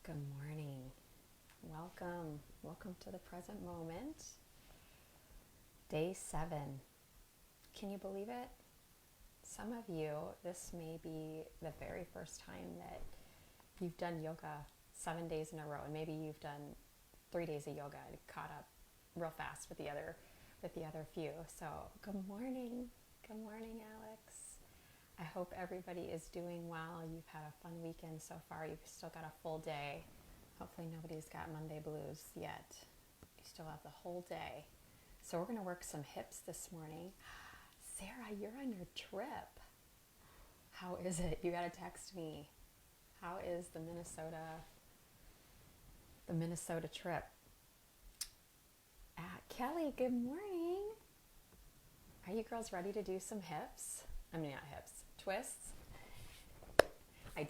Good morning. Welcome. Welcome to the present moment. Day 7. Can you believe it? Some of you, this may be the very first time that you've done yoga 7 days in a row, and maybe you've done 3 days of yoga and caught up real fast with the other few. So, good morning. Good morning, Alex. I hope everybody is doing well. You've had a fun weekend so far. You've still got a full day. Hopefully nobody's got Monday blues yet. You still have the whole day. So we're going to work some hips this morning. Sarah, you're on your trip. How is it? You got to text me. How is the Minnesota trip? Kelly, good morning. Are you girls ready to do some hips? I mean, not hips, twists.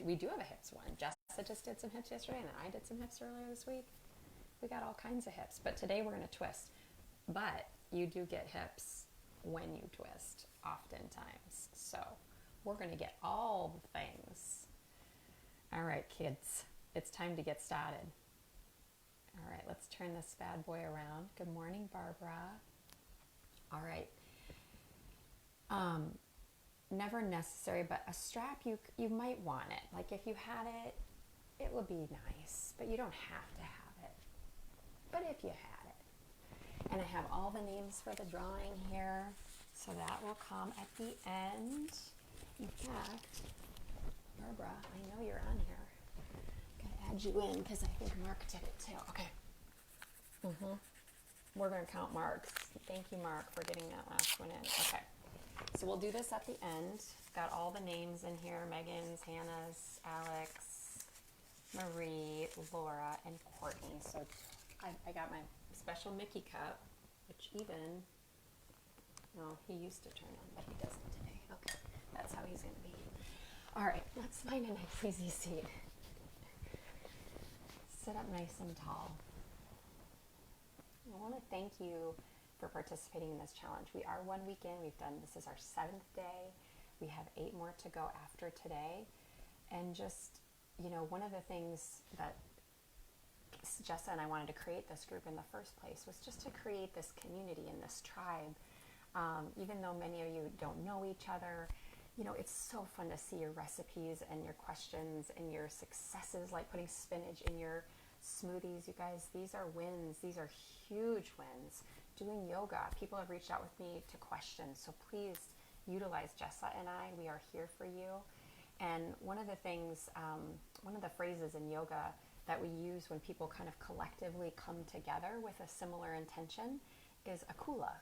We do have a hips one. Jessica just did some hips yesterday, and I did some hips earlier this week. We got all kinds of hips, but today we're going to twist. But you do get hips when you twist, oftentimes. So we're going to get all the things. All right, kids, it's time to get started. All right, let's turn this bad boy around. Good morning, Barbara. All right. Never necessary, but a strap, you might want it. Like if you had it, it would be nice, but you don't have to have it. But if you had it. And I have all the names for the drawing here, so that will come at the end. In fact, Barbara, I know you're on here. Gotta add you in because I think Mark did it too. Okay. We're gonna count Mark's. Thank you, Mark, for getting that last one in. Okay. So we'll do this at the end. Got all the names in here. Megan's, Hannah's, Alex, Marie, Laura, and Courtney. So I got my special Mickey cup, which even, well, he used to turn on, but he doesn't today. Okay, that's how he's going to be. All right, let's find a nice easy seat. Sit up nice and tall. I want to thank you for participating in this challenge. We are 1 week in. This is our 7th day. We have 8 more to go after today. And just, one of the things that Jessa and I wanted to create this group in the first place was just to create this community and this tribe. Even though many of you don't know each other, it's so fun to see your recipes and your questions and your successes, like putting spinach in your smoothies. You guys, these are wins. These are huge wins. Doing yoga, people have reached out with me to questions, so please utilize Jessa and I. We are here for you. And one of the things, one of the phrases in yoga that we use when people kind of collectively come together with a similar intention is a kula,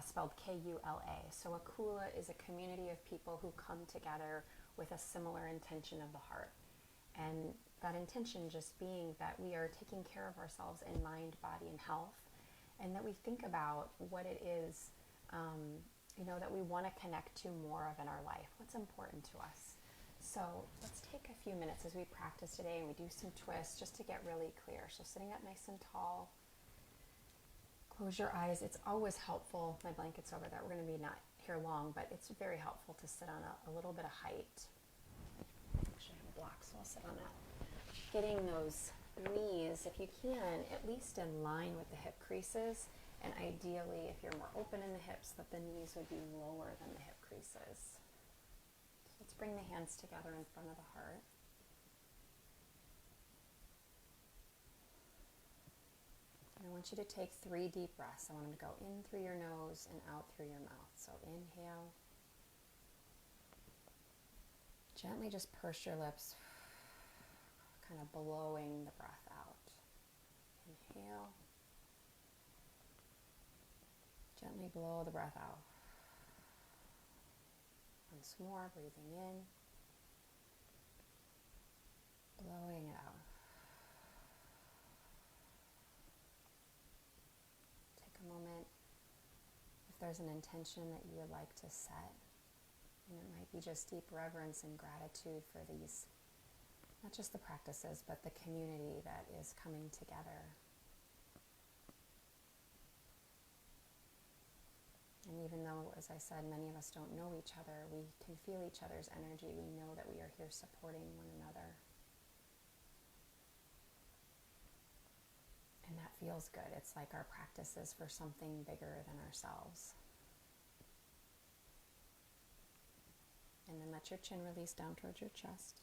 spelled K-U-L-A. So a kula is a community of people who come together with a similar intention of the heart. And that intention just being that we are taking care of ourselves in mind, body, and health. And that we think about what it is, that we want to connect to more of in our life. What's important to us. So let's take a few minutes as we practice today and we do some twists just to get really clear. So sitting up nice and tall. Close your eyes. It's always helpful. My blanket's over there. We're going to be not here long, but it's very helpful to sit on a little bit of height. Actually, I have a block, so I'll sit on that. Getting those knees, if you can, at least in line with the hip creases, and ideally, if you're more open in the hips, that the knees would be lower than the hip creases. So let's bring the hands together in front of the heart. And I want you to take 3 deep breaths. I want them to go in through your nose and out through your mouth. So inhale. Gently just purse your lips, kind of blowing the breath out. Inhale. Gently blow the breath out. Once more, breathing in. Blowing it out. Take a moment. If there's an intention that you would like to set, and it might be just deep reverence and gratitude for these, not just the practices, but the community that is coming together. And even though, as I said, many of us don't know each other, we can feel each other's energy. We know that we are here supporting one another. feels good. It's like our practice is for something bigger than ourselves. And then let your chin release down towards your chest.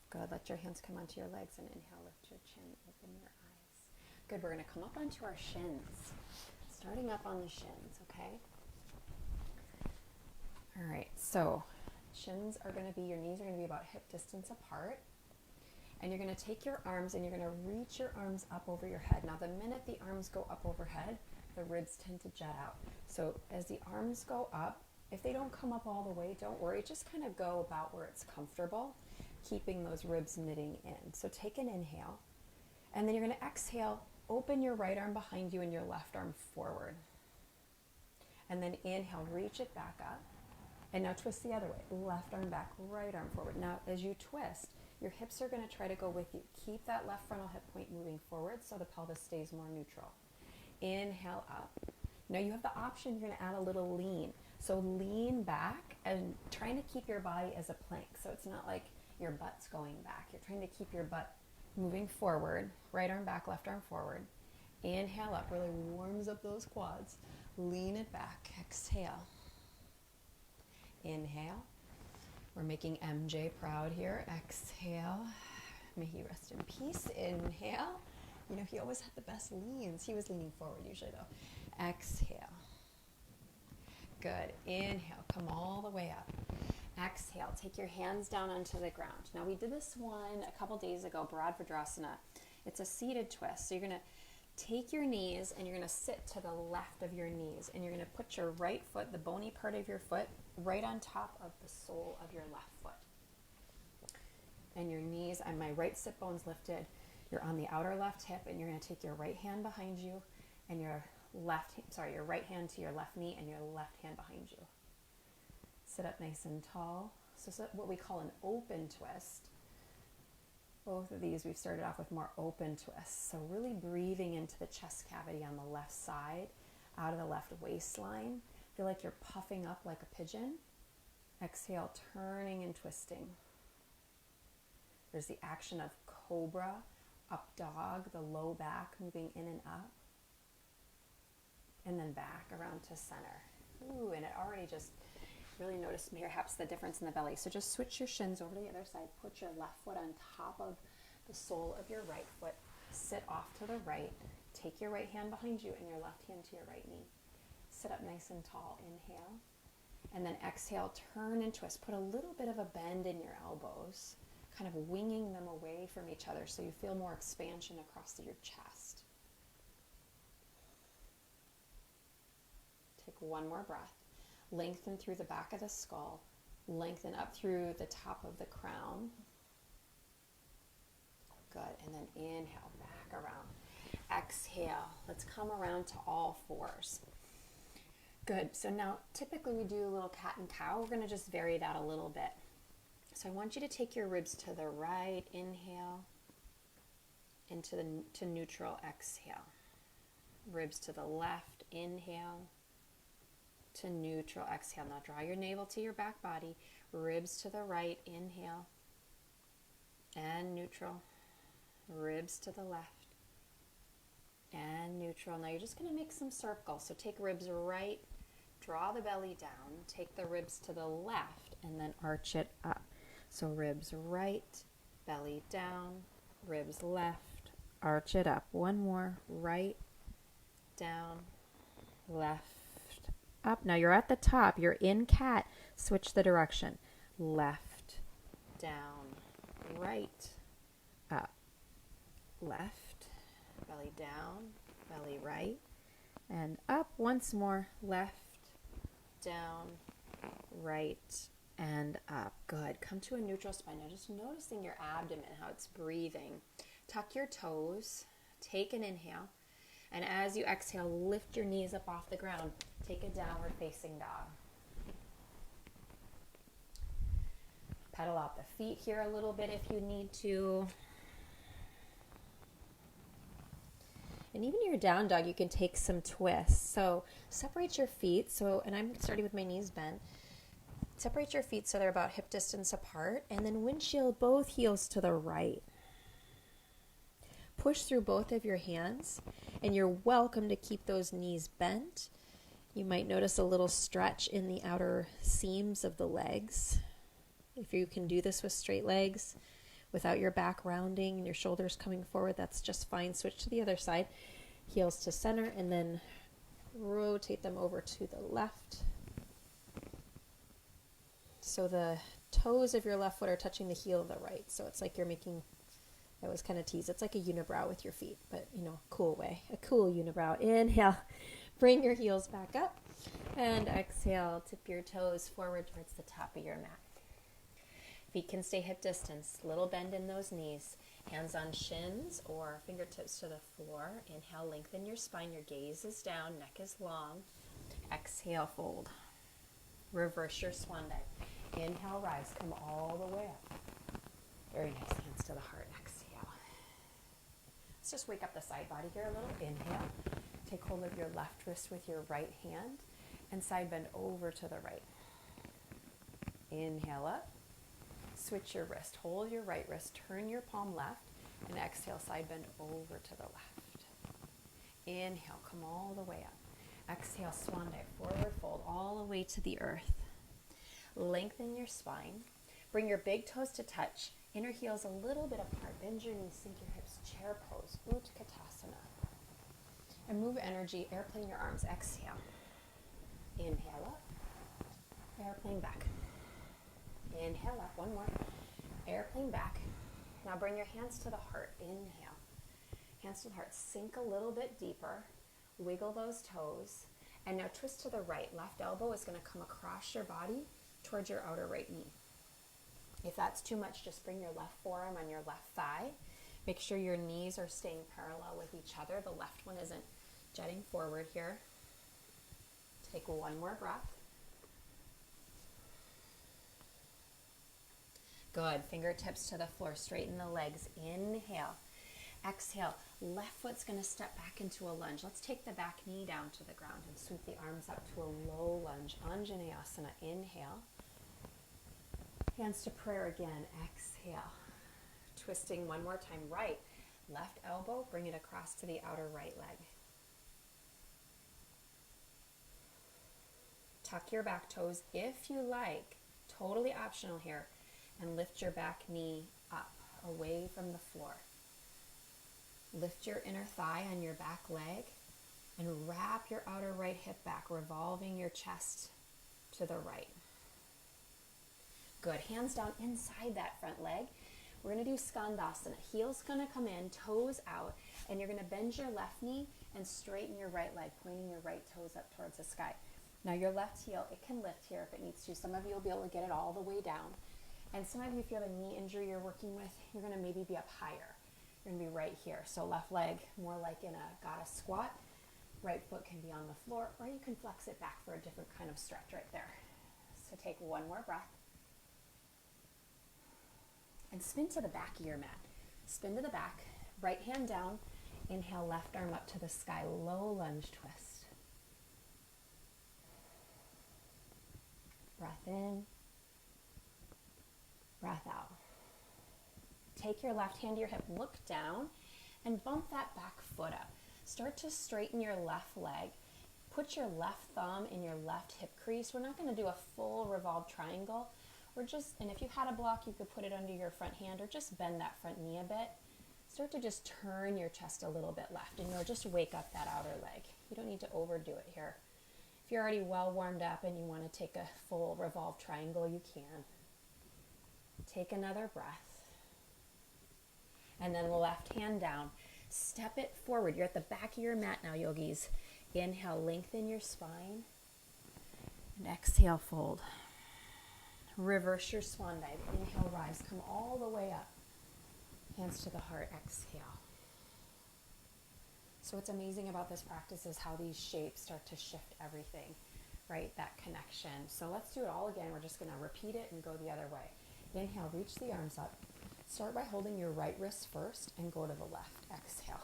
Good. Let your hands come onto your legs and inhale, lift your chin, open your eyes. Good. We're going to come up onto our shins. Starting up on the shins, okay? All right. So shins are going to be, your knees are going to be about hip distance apart. And you're going to take your arms and you're going to reach your arms up over your head. Now, the minute the arms go up overhead, the ribs tend to jet out. So as the arms go up, if they don't come up all the way, don't worry. Just kind of go about where it's comfortable, keeping those ribs knitting in. So take an inhale. And then you're going to exhale, open your right arm behind you and your left arm forward. And then inhale, reach it back up. And now twist the other way. Left arm back, right arm forward. Now, as you twist, your hips are going to try to go with you. Keep that left frontal hip point moving forward so the pelvis stays more neutral. Inhale up. Now you have the option, you're going to add a little lean. So lean back and trying to keep your body as a plank. So it's not like your butt's going back. You're trying to keep your butt moving forward. Right arm back, left arm forward. Inhale up, really warms up those quads. Lean it back. Exhale. Inhale. We're making MJ proud here. Exhale. May he rest in peace. Inhale. You know, he always had the best leans. He was leaning forward usually though. Exhale. Good. Inhale. Come all the way up. Exhale. Take your hands down onto the ground. Now we did this one a couple days ago, Bhadrasana. It's a seated twist. So you're going to take your knees and you're going to sit to the left of your knees. And you're going to put your right foot, the bony part of your foot, right on top of the sole of your left foot. And your knees, and my right sit bone's lifted. You're on the outer left hip, and you're going to take your right hand behind you, and your right hand to your left knee, and your left hand behind you. Sit up nice and tall. So what we call an open twist. Both of these, we've started off with more open twists. So really breathing into the chest cavity on the left side, out of the left waistline. Feel like you're puffing up like a pigeon. Exhale, turning and twisting. There's the action of cobra, up dog, the low back moving in and up. And then back around to center. Ooh, and it already just really noticed perhaps the difference in the belly. So just switch your shins over to the other side. Put your left foot on top of the sole of your right foot. Sit off to the right. Take your right hand behind you and your left hand to your right knee. Sit up nice and tall. Inhale. And then exhale, turn and twist. Put a little bit of a bend in your elbows, kind of winging them away from each other so you feel more expansion across your chest. Take one more breath. Lengthen through the back of the skull. Lengthen up through the top of the crown. Good. And then inhale, back around. Exhale. Let's come around to all fours. Good. So now typically we do a little cat and cow. We're going to just vary that a little bit. So I want you to take your ribs to the right. Inhale. Into to neutral. Exhale. Ribs to the left. Inhale. To neutral. Exhale. Now draw your navel to your back body. Ribs to the right. Inhale. And neutral. Ribs to the left. And neutral. Now you're just going to make some circles. So take ribs right. Draw the belly down. Take the ribs to the left. And then arch it up. So ribs right. Belly down. Ribs left. Arch it up. One more. Right. Down. Left. Up. Now you're at the top. You're in cat. Switch the direction. Left, down, right, up, left, belly down, belly right, and up once more. Left, down, right, and up. Good. Come to a neutral spine. Now just noticing your abdomen, how it's breathing. Tuck your toes. Take an inhale. And as you exhale, lift your knees up off the ground. Take a downward facing dog. Pedal out the feet here a little bit if you need to. And even your down dog, you can take some twists. So separate your feet. And I'm starting with my knees bent. Separate your feet so they're about hip distance apart. And then windshield both heels to the right. push through both of your hands, and you're welcome to keep those knees bent. You might notice a little stretch in the outer seams of the legs. If you can do this with straight legs, without your back rounding and your shoulders coming forward, that's just fine. Switch to the other side, heels to center, and then rotate them over to the left. So the toes of your left foot are touching the heel of the right. So it's like you're making, I always kind of tease, it's like a unibrow with your feet, but cool way, a cool unibrow. Inhale, bring your heels back up, and exhale, tip your toes forward towards the top of your mat. Feet can stay hip distance, little bend in those knees, hands on shins or fingertips to the floor. Inhale, lengthen your spine, your gaze is down, neck is long. Exhale, fold. Reverse your swan dive. Inhale, rise, come all the way up. Very nice, hands to the heart, exhale. Let's just wake up the side body here a little. Inhale, take hold of your left wrist with your right hand and side bend over to the right. Inhale up. Switch your wrist, hold your right wrist, turn your palm left, and exhale, side bend over to the left. Inhale, come all the way up. Exhale, swan dive, forward fold, all the way to the earth. Lengthen your spine. Bring your big toes to touch, inner heels a little bit apart, bend your knees, sink your hips, chair pose, Utkatasana. And move energy, airplane your arms, exhale. Inhale up, airplane back. Inhale up, one more. Airplane back. Now bring your hands to the heart. Inhale. Hands to the heart. Sink a little bit deeper. Wiggle those toes. And now twist to the right. Left elbow is going to come across your body towards your outer right knee. If that's too much, just bring your left forearm on your left thigh. Make sure your knees are staying parallel with each other. The left one isn't jutting forward here. Take one more breath. Good. Fingertips to the floor. Straighten the legs. Inhale. Exhale. Left foot's going to step back into a lunge. Let's take the back knee down to the ground and sweep the arms up to a low lunge. Anjaneyasana. Inhale. Hands to prayer again. Exhale. Twisting one more time. Right. Left elbow. Bring it across to the outer right leg. Tuck your back toes if you like. Totally optional here. And lift your back knee up, away from the floor. Lift your inner thigh on your back leg and wrap your outer right hip back, revolving your chest to the right. Good. Hands down inside that front leg. We're going to do Skandasana. Heel's going to come in, toes out, and you're going to bend your left knee and straighten your right leg, pointing your right toes up towards the sky. Now your left heel, it can lift here if it needs to. Some of you will be able to get it all the way down. And some of you, if you have a knee injury you're working with, you're going to maybe be up higher. You're going to be right here. So left leg, more like in a goddess squat. Right foot can be on the floor, or you can flex it back for a different kind of stretch right there. So take one more breath. And spin to the back of your mat. Spin to the back, right hand down. Inhale, left arm up to the sky, low lunge twist. Breath in. Breath out. Take your left hand to your hip, look down, and bump that back foot up. Start to straighten your left leg. Put your left thumb in your left hip crease. We're not going to do a full revolve triangle. And if you had a block, you could put it under your front hand or just bend that front knee a bit. Start to just turn your chest a little bit left, and you'll just wake up that outer leg. You don't need to overdo it here. If you're already well warmed up and you want to take a full revolve triangle, you can. Take another breath. And then the left hand down. Step it forward. You're at the back of your mat now, yogis. Inhale, lengthen your spine. And exhale, fold. Reverse your swan dive. Inhale, rise. Come all the way up. Hands to the heart. Exhale. So what's amazing about this practice is how these shapes start to shift everything, right? That connection. So let's do it all again. We're just going to repeat it and go the other way. Inhale, reach the arms up. Start by holding your right wrist first and go to the left. Exhale.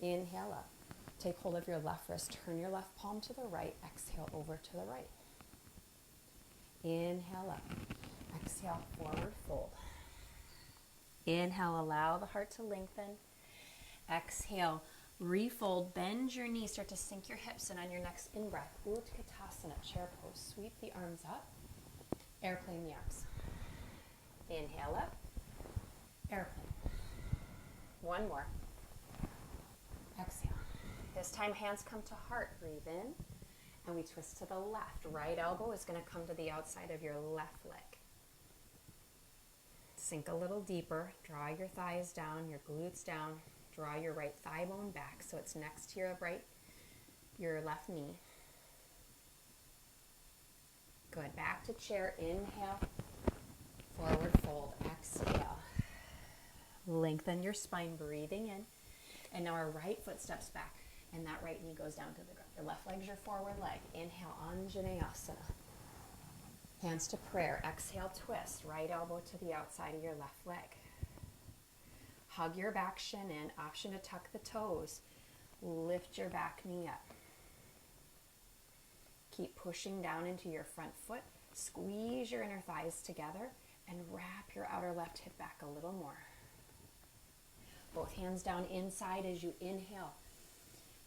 Inhale up. Take hold of your left wrist. Turn your left palm to the right. Exhale over to the right. Inhale up. Exhale, forward fold. Inhale, allow the heart to lengthen. Exhale, refold, bend your knees, start to sink your hips in on your next in-breath. Utkatasana, chair pose. Sweep the arms up, airplane the arms. Inhale up, airplane. One more. Exhale. This time hands come to heart. Breathe in, and we twist to the left. Right elbow is going to come to the outside of your left leg. Sink a little deeper. Draw your thighs down, your glutes down. Draw your right thigh bone back so it's next to your left knee. Good. Back to chair. Inhale. Forward fold. Exhale. Lengthen your spine, breathing in. And now our right foot steps back, and that right knee goes down to the ground. Your left leg's your forward leg. Inhale, Anjaneyasana. Hands to prayer. Exhale, twist. Right elbow to the outside of your left leg. Hug your back shin in. Option to tuck the toes. Lift your back knee up. Keep pushing down into your front foot. Squeeze your inner thighs together and wrap your outer left hip back a little more. Both hands down inside as you inhale.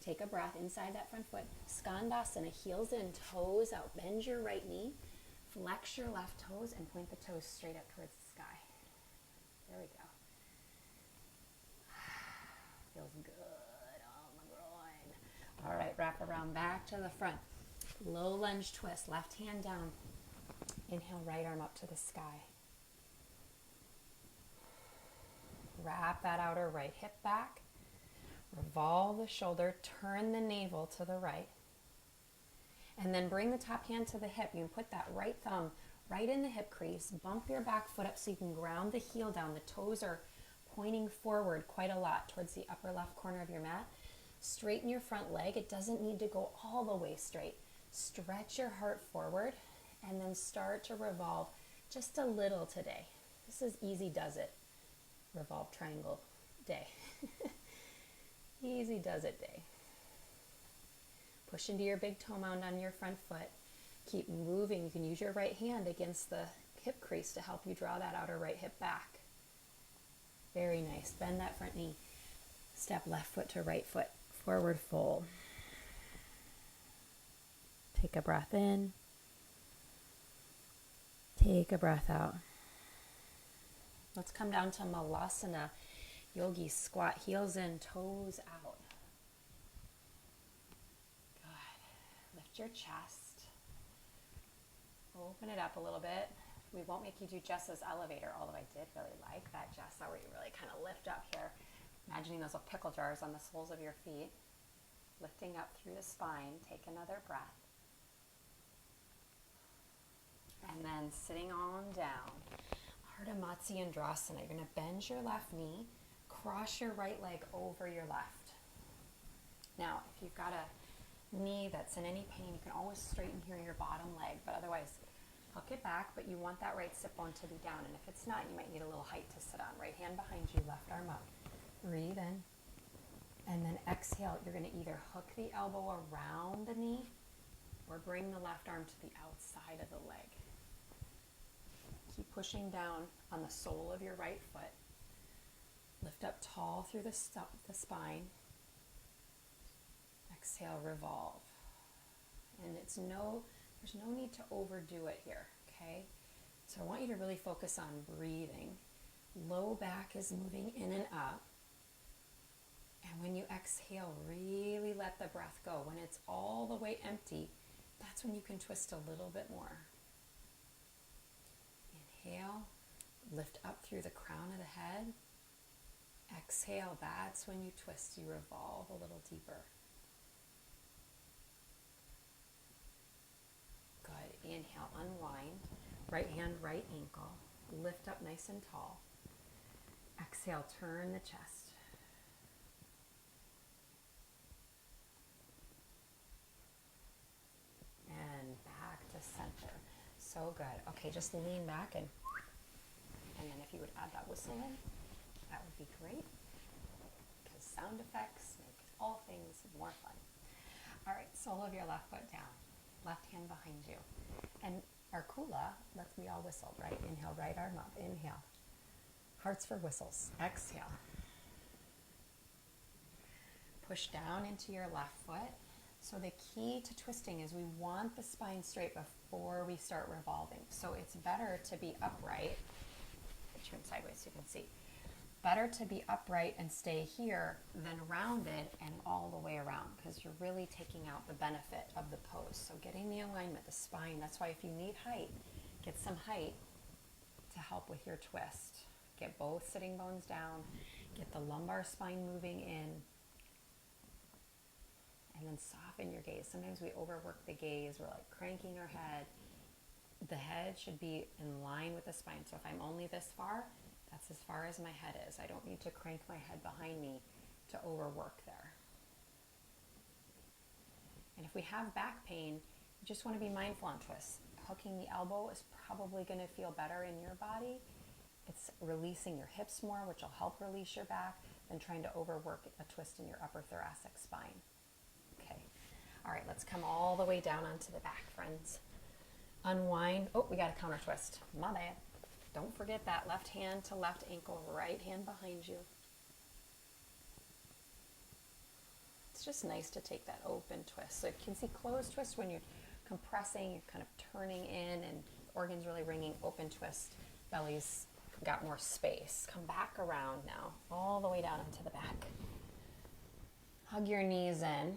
Take a breath inside that front foot. Skandasana, heels in, toes out. Bend your right knee. Flex your left toes and point the toes straight up towards the sky. There we go. Feels good on the groin. All right, wrap around back to the front. Low lunge twist, left hand down. Inhale, right arm up to the sky. Wrap that outer right hip back. Revolve the shoulder, turn the navel to the right. And then bring the top hand to the hip. You can put that right thumb right in the hip crease. Bump your back foot up so you can ground the heel down. The toes are pointing forward quite a lot towards the upper left corner of your mat. Straighten your front leg. It doesn't need to go all the way straight. Stretch your heart forward and then start to revolve just a little today. This is easy does it. Revolve triangle day. Easy does it day. Push into your big toe mound on your front foot. Keep moving. You can use your right hand against the hip crease to help you draw that outer right hip back. Very nice. Bend that front knee. Step left foot to right foot. Forward fold. Take a breath in. Take a breath out. Let's come down to Malasana. Yogi squat, heels in, toes out. Good. Lift your chest. Open it up a little bit. We won't make you do Jess's elevator, although I did really like that, Jess. That where you really kind of lift up here. Imagining those little pickle jars on the soles of your feet. Lifting up through the spine. Take another breath. And then sitting on down. Ardha Matsyendrasana. You're going to bend your left knee. Cross your right leg over your left. Now, if you've got a knee that's in any pain, you can always straighten here your bottom leg, but otherwise, hook it back, but you want that right sit bone to be down, and if it's not, you might need a little height to sit on. Right hand behind you, left arm up. Breathe in, and then exhale. You're going to either hook the elbow around the knee or bring the left arm to the outside of the leg. Keep pushing down on the sole of your right foot. Lift up tall through the spine. Exhale, revolve. And there's no need to overdo it here, okay? So I want you to really focus on breathing. Low back is moving in and up. And when you exhale, really let the breath go. When it's all the way empty, that's when you can twist a little bit more. Inhale, lift up through the crown of the head. Exhale, that's when you twist, you revolve a little deeper. Good. Inhale, unwind. Right hand, right ankle. Lift up nice and tall. Exhale, turn the chest. And back to center. So good. Okay, just lean back and then if you would add that whistle in, that would be great, because sound effects make all things more fun. All right, sole of your left foot down, left hand behind you. And our kula, let's be all whistled, right? Inhale, right arm up, inhale. Hearts for whistles. Exhale. Push down into your left foot. So the key to twisting is we want the spine straight before we start revolving. So it's better to be upright. Turn sideways so you can see. Better to be upright and stay here than rounded and all the way around, because you're really taking out the benefit of the pose. So getting the alignment, the spine, that's why if you need height, get some height to help with your twist. Get both sitting bones down, get the lumbar spine moving in, and then soften your gaze. Sometimes we overwork the gaze, we're like cranking our head. The head should be in line with the spine. So if I'm only this far, that's as far as my head is. I don't need to crank my head behind me to overwork there. And if we have back pain, you just want to be mindful on twists. Hooking the elbow is probably going to feel better in your body. It's releasing your hips more, which will help release your back, than trying to overwork a twist in your upper thoracic spine. Okay. All right, let's come all the way down onto the back, friends. Unwind. Oh, we got a counter twist. My bad. Don't forget that left hand to left ankle, right hand behind you. It's just nice to take that open twist. So you can see closed twist when you're compressing, you're kind of turning in and organs really ringing. Open twist, belly's got more space. Come back around now, all the way down into the back. Hug your knees in.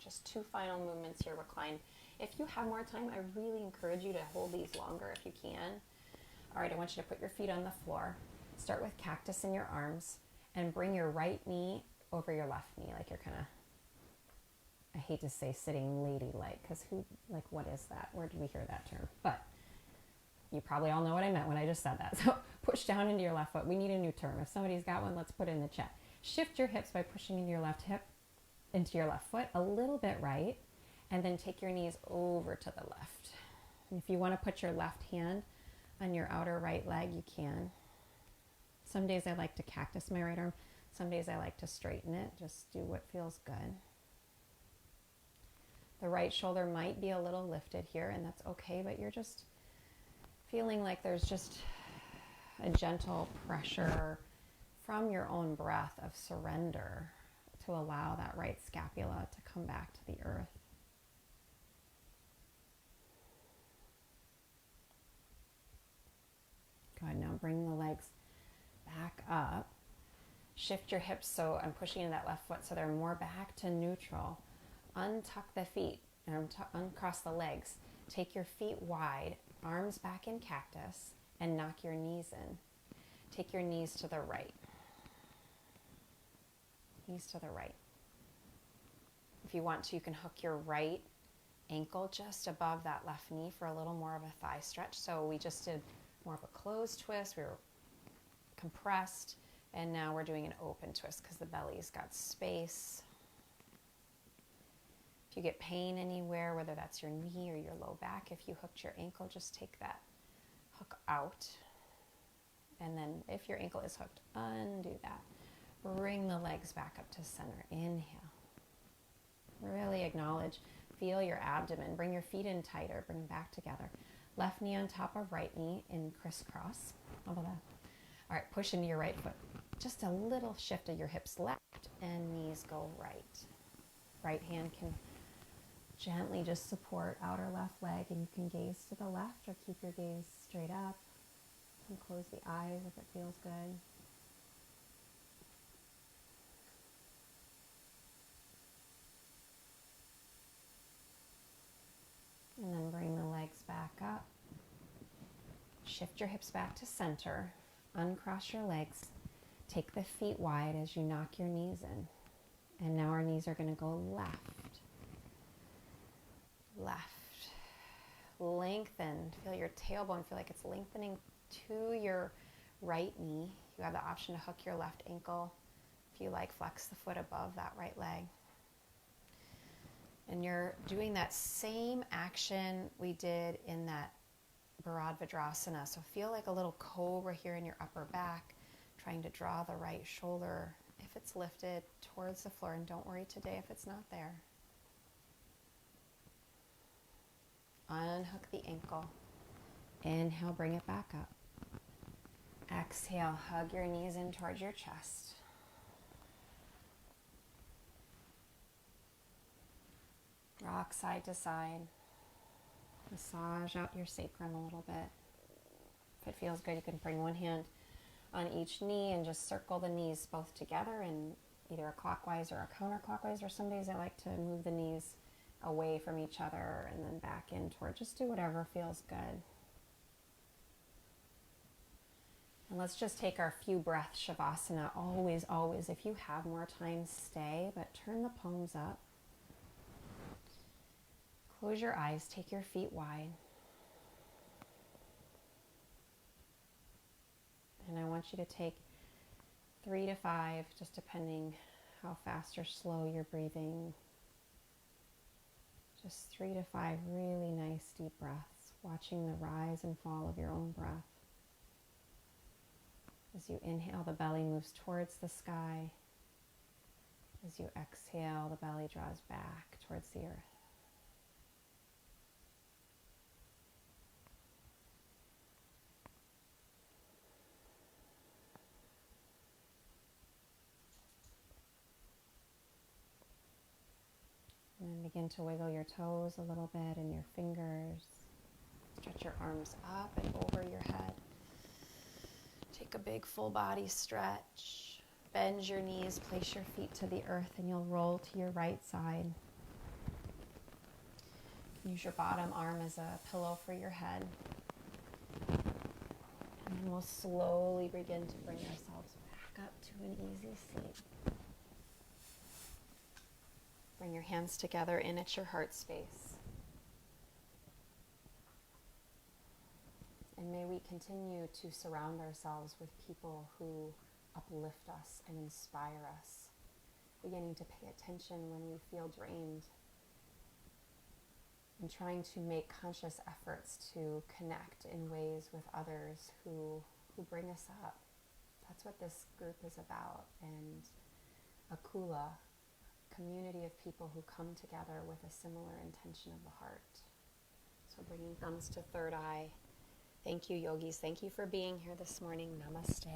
Just 2 final movements here, recline. If you have more time, I really encourage you to hold these longer if you can. All right, I want you to put your feet on the floor. Start with cactus in your arms and bring your right knee over your left knee, like you're kind of, I hate to say sitting ladylike, because what is that? Where did we hear that term? But you probably all know what I meant when I just said that. So push down into your left foot. We need a new term. If somebody's got one, let's put it in the chat. Shift your hips by pushing into your left hip, into your left foot, a little bit right. And then take your knees over to the left. And if you want to put your left hand on your outer right leg, you can. Some days I like to cactus my right arm. Some days I like to straighten it. Just do what feels good. The right shoulder might be a little lifted here, and that's okay, but you're just feeling like there's just a gentle pressure from your own breath of surrender to allow that right scapula to come back to the earth. Good, now bring the legs back up. Shift your hips, so I'm pushing in that left foot so they're more back to neutral. Untuck the feet and uncross the legs. Take your feet wide, arms back in cactus, and knock your knees in. Take your knees to the right. Knees to the right. If you want to, you can hook your right ankle just above that left knee for a little more of a thigh stretch. So we just did more of a closed twist. We were compressed, and now we're doing an open twist because the belly's got space. If you get pain anywhere, whether that's your knee or your low back, if you hooked your ankle, just take that hook out. And then if your ankle is hooked, undo that. Bring the legs back up to center. Inhale. Really acknowledge, feel your abdomen. Bring your feet in tighter. Bring them back together. Left knee on top of right knee in crisscross. How about that? All right, push into your right foot. Just a little shift of your hips left and knees go right. Right hand can gently just support outer left leg, and you can gaze to the left or keep your gaze straight up. You can close the eyes if it feels good. And then bring the legs back up. Shift your hips back to center. Uncross your legs. Take the feet wide as you knock your knees in. And now our knees are going to go left. Left. Lengthen. Feel your tailbone. Feel like it's lengthening to your right knee. You have the option to hook your left ankle. If you like, flex the foot above that right leg. And you're doing that same action we did in that Bharadvadrasana. So feel like a little cobra here in your upper back, trying to draw the right shoulder, if it's lifted, towards the floor. And don't worry today if it's not there. Unhook the ankle. Inhale, bring it back up. Exhale, hug your knees in towards your chest. Rock side to side. Massage out your sacrum a little bit. If it feels good, you can bring one hand on each knee and just circle the knees both together in either a clockwise or a counterclockwise, or some days I like to move the knees away from each other and then back in toward, just do whatever feels good. And let's just take our few breaths, Shavasana. Always, always, if you have more time, stay, but turn the palms up. Close your eyes, take your feet wide. And I want you to take 3 to 5, just depending how fast or slow you're breathing. Just 3 to 5 really nice deep breaths, watching the rise and fall of your own breath. As you inhale, the belly moves towards the sky. As you exhale, the belly draws back towards the earth. And then begin to wiggle your toes a little bit and your fingers. Stretch your arms up and over your head. Take a big full body stretch. Bend your knees, place your feet to the earth, and you'll roll to your right side. Use your bottom arm as a pillow for your head. And then we'll slowly begin to bring ourselves back up to an easy seat. Bring your hands together in at your heart space. And may we continue to surround ourselves with people who uplift us and inspire us. Beginning to pay attention when we feel drained. And trying to make conscious efforts to connect in ways with others who bring us up. That's what this group is about. And a kula, community of people who come together with a similar intention of the heart. So bringing thumbs to third eye. Thank you, yogis. Thank you for being here this morning. Namaste.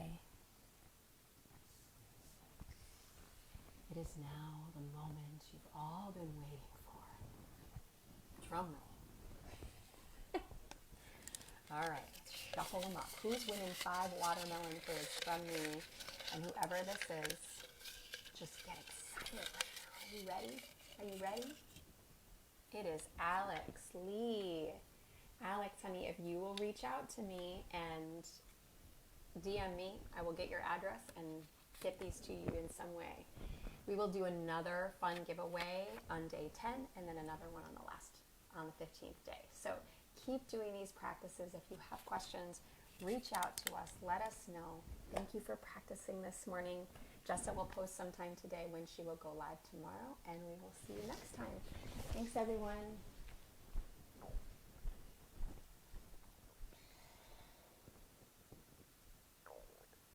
It is now the moment you've all been waiting for. Drum roll. All right, shuffle them up. Who's winning 5 watermelon fizz from me? And whoever this is, just get excited. Are you ready? Are you ready? It is Alex Lee. Alex, honey, if you will reach out to me and DM me, I will get your address and get these to you in some way. We will do another fun giveaway on day 10 and then another one on the 15th day. So keep doing these practices. If you have questions, reach out to us. Let us know. Thank you for practicing this morning. Jessa will post sometime today when she will go live tomorrow, and we will see you next time. Thanks, everyone.